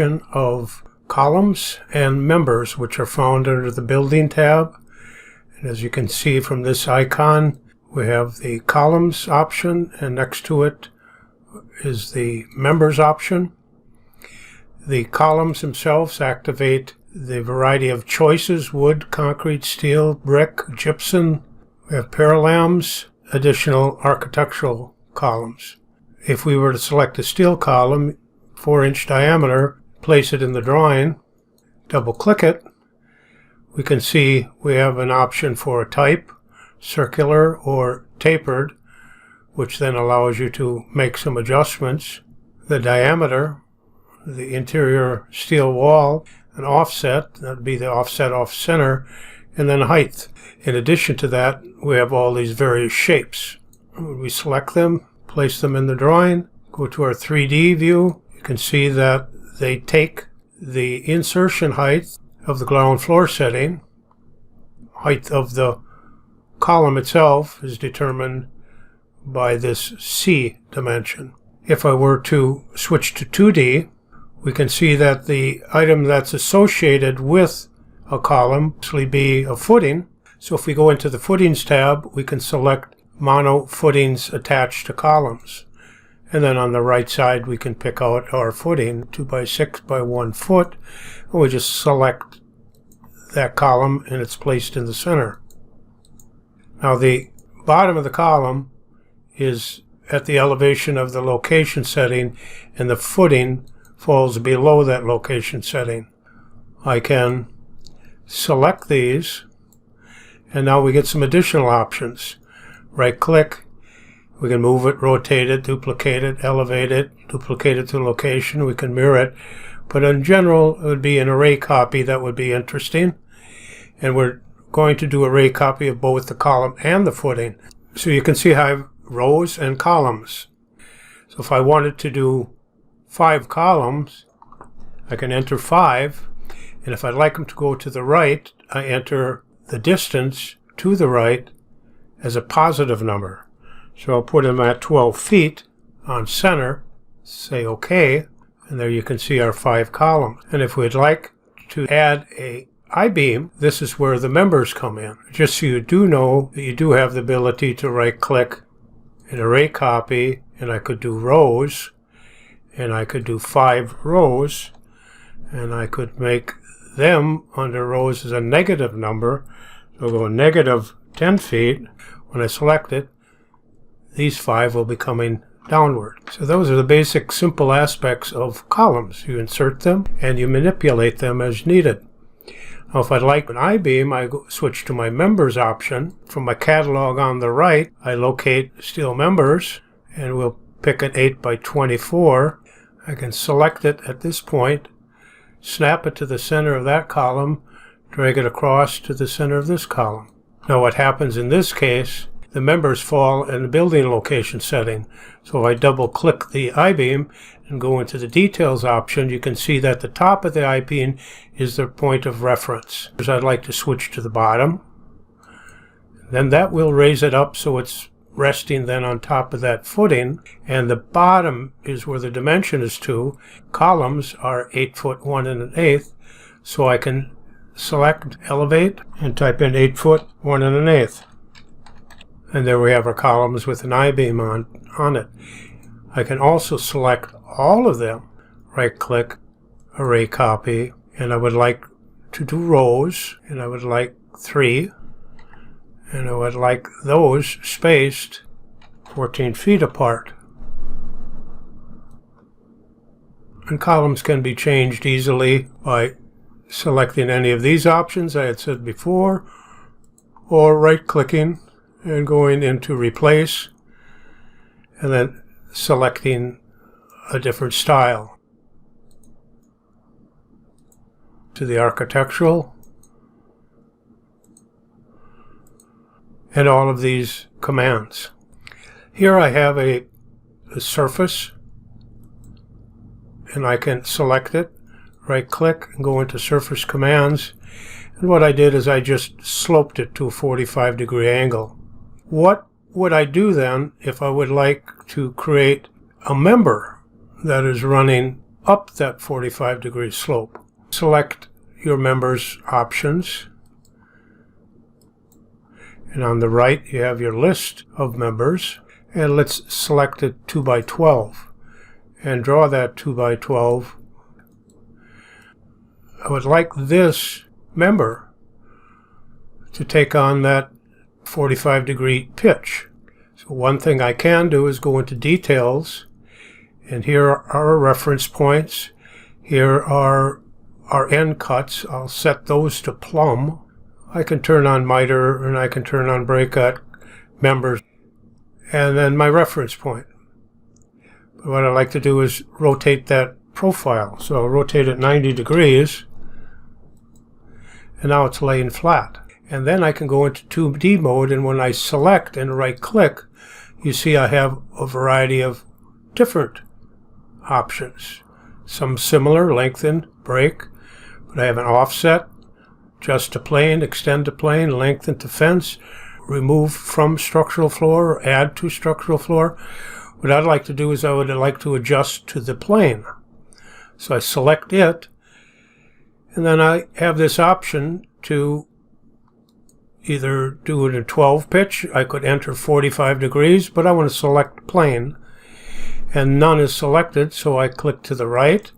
of columns and members, which are found under the Building tab. And as you can see from this icon, we have the columns option, and next to it is the members option. The columns themselves activate the variety of choices: wood, concrete, steel, brick, gypsum. We have parallels, additional architectural columns. If we were to select a steel column, 4-inch diameter, place it in the drawing, double click it, we can see we have an option for a type, circular or tapered, which then allows you to make some adjustments. The diameter, the interior steel wall, an offset, that would be the offset off center, and then height. In addition to that, we have all these various shapes. When we select them, place them in the drawing, go to our 3D view, you can see that they take the insertion height of the ground floor setting. Height of the column itself is determined by this C dimension. If I were to switch to 2D, we can see that the item that's associated with a column will be a footing. So if we go into the Footings tab, we can select mono footings attached to columns. And then on the right side, we can pick out our footing, 2 by 6 by 1 foot, and we just select that column and it's placed in the center. Now the bottom of the column is at the elevation of the location setting, and the footing falls below that location setting. I can select these, and now we get some additional options. Right click, we can move it, rotate it, duplicate it, elevate it, duplicate it to location. We can mirror it, but in general it would be an array copy that would be interesting, and we're going to do array copy of both the column and the footing. So you can see how I have rows and columns. So if I wanted to do 5 columns, I can enter 5, and if I'd like them to go to the right, I enter the distance to the right as a positive number. So I'll put them at 12 feet on center, say OK, and there you can see our 5 columns. And if we'd like to add a I-beam, this is where the members come in. Just so you do know that you do have the ability to right-click an array copy, and I could do rows, and I could do 5 rows, and I could make them under rows as a negative number. So I'll go negative 10 feet. When I select it, these 5 will be coming downward. So those are the basic simple aspects of columns. You insert them and you manipulate them as needed. Now if I'd like an I-beam, I switch to my members option. From my catalog on the right, I locate steel members, and we'll pick an 8 by 24. I can select it at this point, snap it to the center of that column, drag it across to the center of this column. Now what happens in this case, the members fall in the building location setting. So if I double click the I-beam and go into the details option, you can see that the top of the I-beam is the point of reference. So I'd like to switch to the bottom. Then that will raise it up so it's resting then on top of that footing, and the bottom is where the dimension is to. Columns are 8 foot 1 1/8, so I can select elevate and type in 8 foot 1 1/8. And there we have our columns with an I-beam on it. I can also select all of them, right click, array copy, and I would like to do rows, and I would like 3, and I would like those spaced 14 feet apart. And columns can be changed easily by selecting any of these options I had said before, or right clicking and going into replace, and then selecting a different style. To the architectural, and all of these commands. Here I have a surface, and I can select it, right click, and go into surface commands. And what I did is I just sloped it to a 45-degree angle. What would I do then if I would like to create a member that is running up that 45-degree slope. Select your members options. And on the right, you have your list of members. And let's select it 2 by 12 and draw that 2 by 12. I would like this member to take on that 45-degree pitch. So one thing I can do is go into details, and here are our reference points. Here are our end cuts. I'll set those to plumb. I can turn on miter and I can turn on break cut members, and then my reference point. But what I like to do is rotate that profile. So I'll rotate it 90 degrees, and now it's laying flat. And then I can go into 2D mode, and when I select and right click, you see I have a variety of different options. Some similar, lengthen, break, but I have an offset, adjust to plane, extend to plane, lengthen to fence, remove from structural floor, or add to structural floor. What I'd like to do is I would like to adjust to the plane. So I select it, and then I have this option to either do it in 12 pitch. I could enter 45 degrees, but I want to select plane. And none is selected, so I click to the right,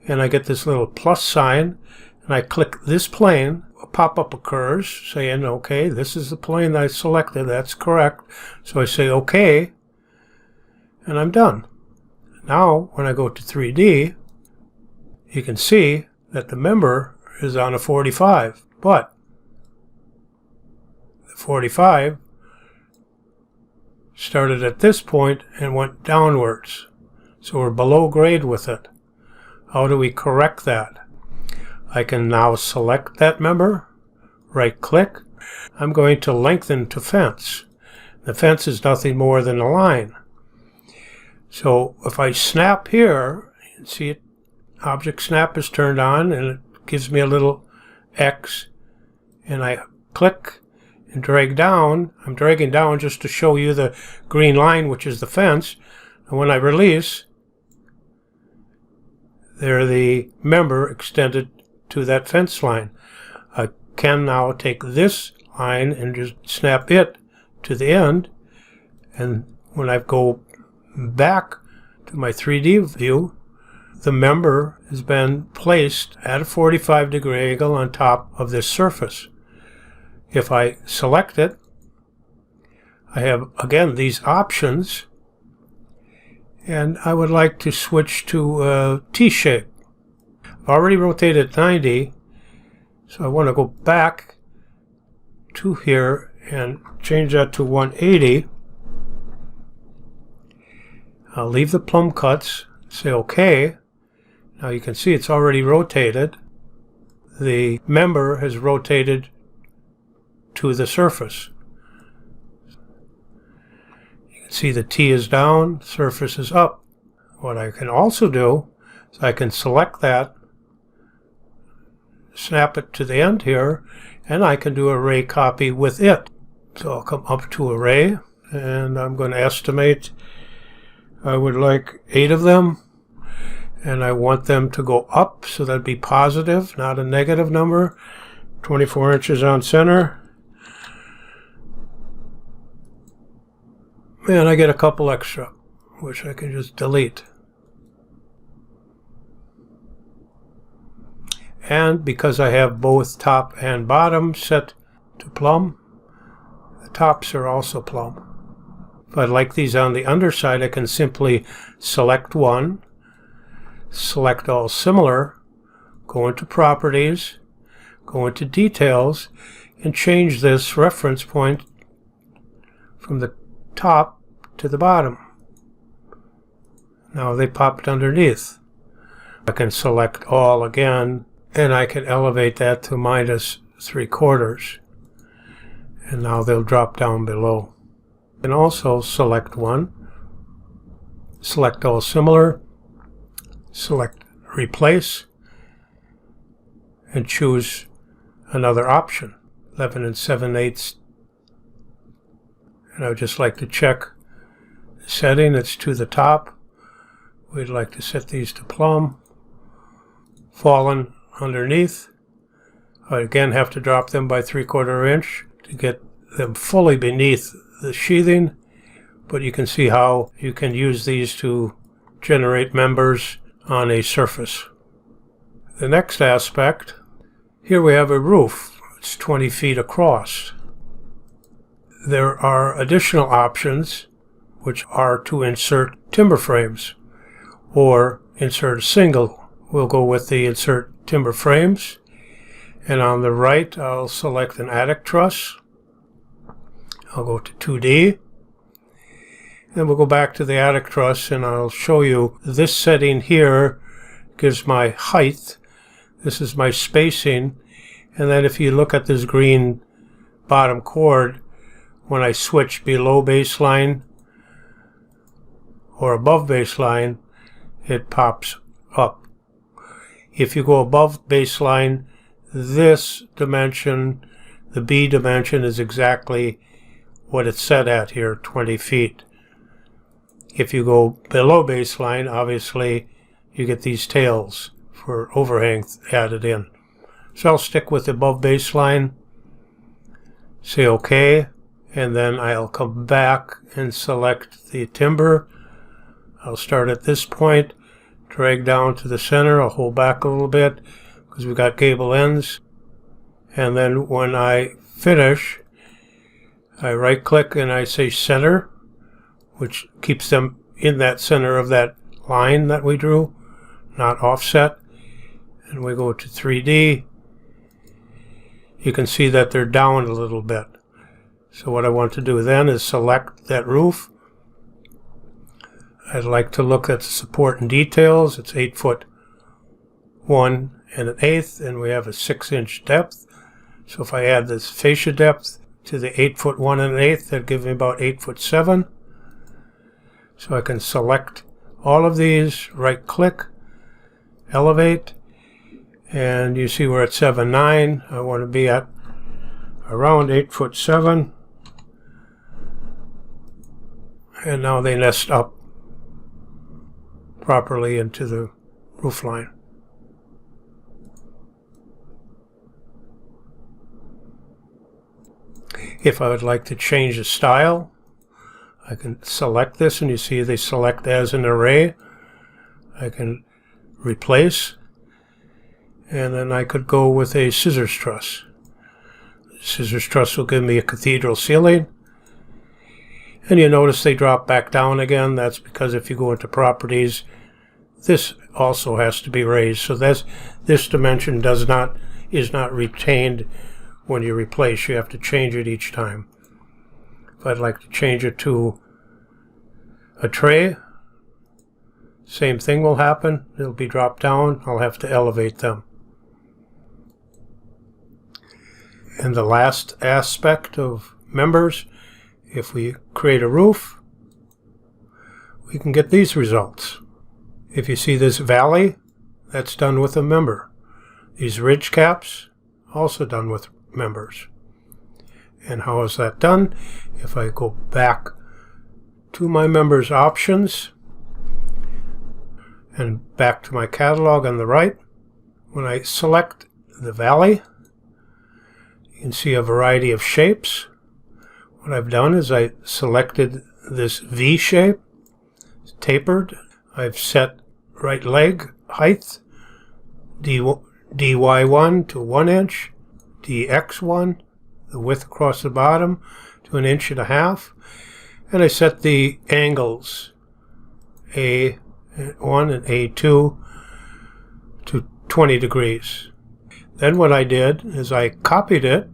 and I get this little plus sign, and I click this plane. A pop-up occurs saying, okay, this is the plane that I selected. That's correct. So I say okay, and I'm done. Now, when I go to 3D, you can see that the member is on a 45, but 45 started at this point and went downwards. So we're below grade with it. How do we correct that? I can now select that member, right click. I'm going to lengthen to fence. The fence is nothing more than a line. So if I snap here, you can see it, object snap is turned on, and it gives me a little X, and I click and drag down. I'm dragging down just to show you the green line, which is the fence. And when I release, there the member extended to that fence line. I can now take this line and just snap it to the end. And when I go back to my 3D view, the member has been placed at a 45-degree angle on top of this surface. If I select it, I have, again, these options, and I would like to switch to T-shape. I've already rotated 90, so I want to go back to here and change that to 180. I'll leave the plumb cuts, say OK. Now you can see it's already rotated. The member has rotated to the surface. You can see the T is down, surface is up. What I can also do is I can select that, snap it to the end here, and I can do array copy with it. So I'll come up to array, and I'm going to estimate. I would like 8 of them, and I want them to go up, so that'd be positive, not a negative number. 24 inches on center. And I get a couple extra, which I can just delete. And because I have both top and bottom set to plumb, the tops are also plumb. If I'd like these on the underside, I can simply select one, select all similar, go into properties, go into details, and change this reference point from the top to the bottom. Now they popped underneath. I can select all again, and I can elevate that to -3/4. And now they'll drop down below. And also select one, select all similar, select replace, and choose another option, 11 7/8. And I would just like to check the setting. It's to the top. We'd like to set these to plumb. fallen underneath. I again have to drop them by 3/4 inch to get them fully beneath the sheathing, but you can see how you can use these to generate members on a surface. The next aspect, here we have a roof. It's 20 feet across. There are additional options, which are to insert timber frames or insert a single. We'll go with the insert timber frames. And on the right, I'll select an attic truss. I'll go to 2D. Then we'll go back to the attic truss, and I'll show you this setting here gives my height. This is my spacing. And then if you look at this green bottom chord, when I switch below baseline or above baseline, it pops up. If you go above baseline, this dimension, the B dimension, is exactly what it's set at here, 20 feet. If you go below baseline, obviously you get these tails for overhang added in. So I'll stick with above baseline, say OK, and then I'll come back and select the timber. I'll start at this point, drag down to the center. I'll hold back a little bit because we've got gable ends. And then when I finish, I right click and I say center, which keeps them in that center of that line that we drew, not offset. And we go to 3D. You can see that they're down a little bit. So what I want to do then is select that roof. I'd like to look at the support and details. It's 8 foot 1 1/8, and we have a 6-inch depth. So if I add this fascia depth to the 8 foot 1 1/8, that'd give me about 8 foot 7. So I can select all of these, right click, elevate, and you see we're at 7.9. I want to be at around 8 foot 7. And now they nest up properly into the roof line. If I would like to change the style, I can select this, and you see they select as an array. I can replace, and then I could go with a scissors truss. Scissors truss will give me a cathedral ceiling. And you notice they drop back down again. That's because if you go into properties, this also has to be raised. So this dimension is not retained when you replace. You have to change it each time. If I'd like to change it to a tray, same thing will happen. It'll be dropped down. I'll have to elevate them. And the last aspect of members, if we create a roof, we can get these results. If you see this valley, that's done with a member. These ridge caps, also done with members. And how is that done? If I go back to my members options and back to my catalog on the right, when I select the valley, you can see a variety of shapes. What I've done is I selected this V shape, it's tapered. I've set right leg height, DY1 to 1 inch, DX1, the width across the bottom, to 1.5 inches. And I set the angles A1 and A2 to 20 degrees. Then what I did is I copied it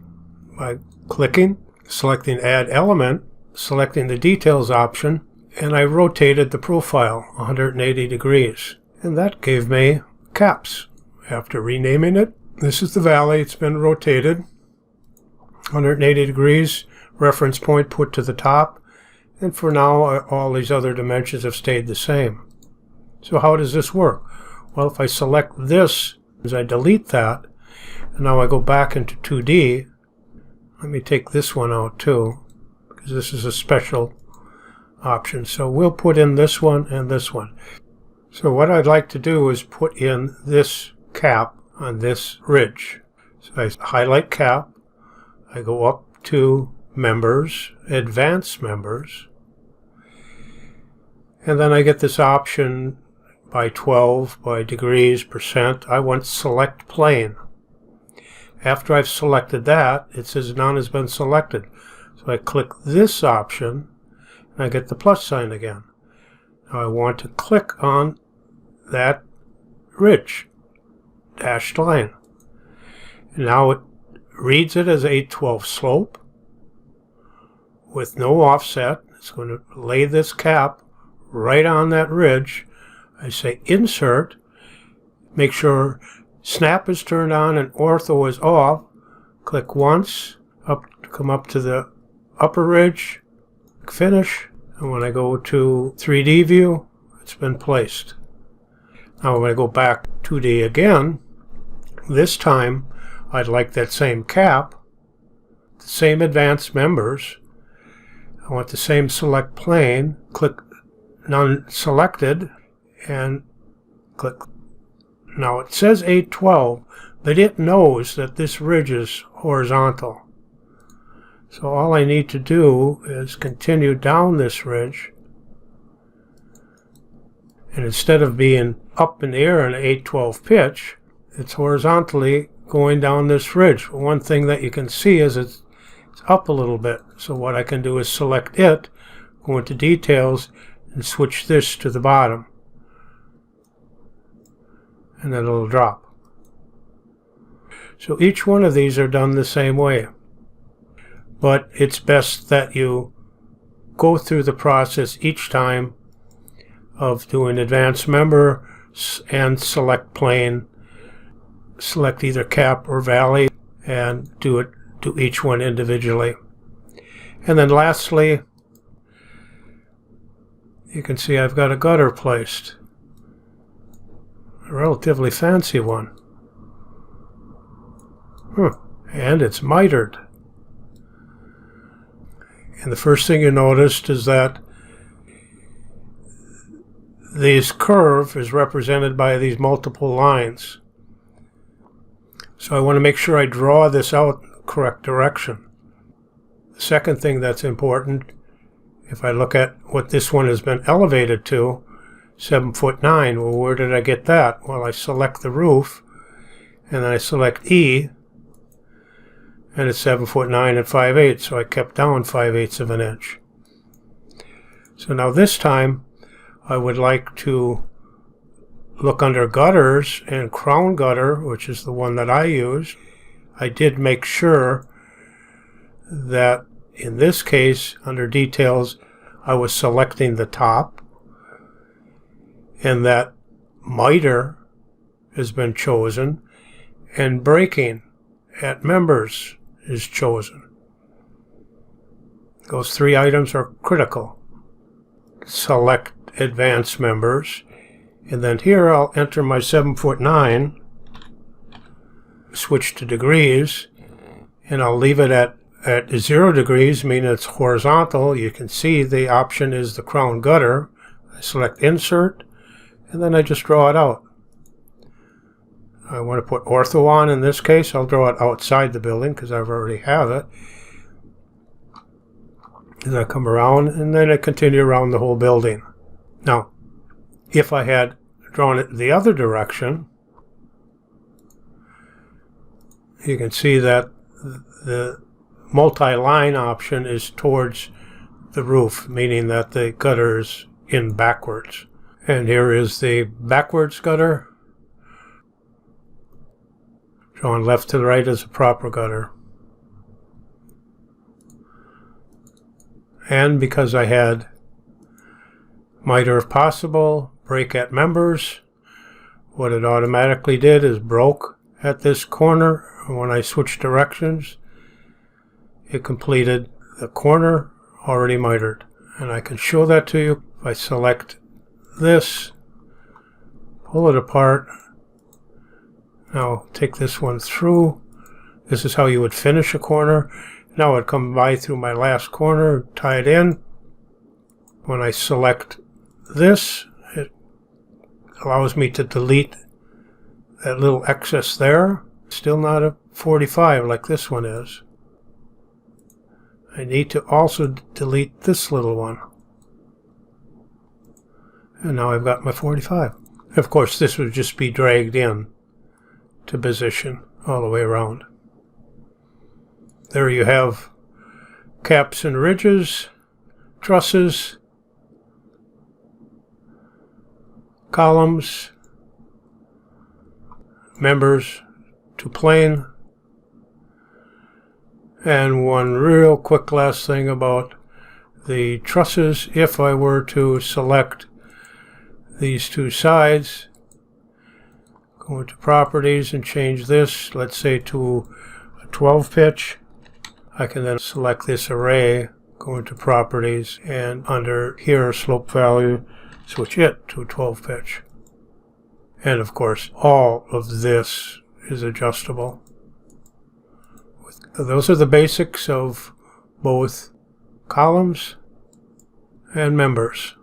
by clicking, selecting Add Element, selecting the Details option, and I rotated the profile 180 degrees. And that gave me caps. After renaming it, this is the valley. It's been rotated 180 degrees, reference point put to the top, and for now all these other dimensions have stayed the same. So how does this work? Well, if I select this, as I delete that, and now I go back into 2D, let me take this one out too, because this is a special option. So we'll put in this one and this one. So what I'd like to do is put in this cap on this ridge. So I highlight cap, I go up to members, advanced members, and then I get this option by 12, by degrees, percent. I want select plane. After I've selected that, it says none has been selected. So I click this option, and I get the plus sign again. Now I want to click on that ridge, dashed line. And now it reads it as 8/12 slope with no offset. It's going to lay this cap right on that ridge. I say insert, make sure snap is turned on and ortho is off. Click once, come up to the upper ridge, finish, and when I go to 3D view, it's been placed. Now when I go back 2D again, this time I'd like that same cap, the same advanced members. I want the same select plane, click none selected, and click. Now it says 8/12, but it knows that this ridge is horizontal. So all I need to do is continue down this ridge, and instead of being up in the air in an 8/12 pitch, it's horizontally going down this ridge. One thing that you can see is it's up a little bit. So what I can do is select it, go into details, and switch this to the bottom. And then it'll drop. So each one of these are done the same way. But it's best that you go through the process each time of doing advanced member and select plane, select either cap or valley, and do each one individually. And then lastly, you can see I've got a gutter placed. A relatively fancy one. And it's mitered. And the first thing you noticed is that this curve is represented by these multiple lines. So I want to make sure I draw this out in the correct direction. The second thing that's important, if I look at what this one has been elevated to, 7'9". Well, where did I get that? Well, I select the roof, and then I select E, and it's 7'9" and 5/8, so I kept down 5/8 of an inch. So now this time, I would like to look under gutters and crown gutter, which is the one that I use. I did make sure that in this case, under details, I was selecting the top, and that miter has been chosen, and braking at members is chosen. Those three items are critical. Select advanced members, and then here I'll enter my 7'9", switch to degrees, and I'll leave it at 0 degrees, meaning it's horizontal. You can see the option is the crown gutter. I select insert, and then I just draw it out. I want to put ortho on. In this case, I'll draw it outside the building because I already have it. And I come around, and then I continue around the whole building. Now, if I had drawn it the other direction, you can see that the multi-line option is towards the roof, meaning that the gutter is in backwards. And here is the backwards gutter. Drawn left to the right is a proper gutter. And because I had miter if possible, brake at members, what it automatically did is broke at this corner. When I switched directions, it completed the corner already mitered. And I can show that to you if I select this, pull it apart. Now take this one through. This is how you would finish a corner. Now I'd come by through my last corner, tie it in. When I select this, it allows me to delete that little excess there. Still not a 45 like this one is. I need to also delete this little one. And now I've got my 45. Of course, this would just be dragged in to position all the way around. There you have caps and ridges, trusses, columns, members to plane. And one real quick last thing about the trusses. If I were to select these two sides, go into properties and change this, let's say to a 12 pitch, I can then select this array, go into properties, and under here slope value, switch it to a 12 pitch. And of course, all of this is adjustable. Those are the basics of both columns and members.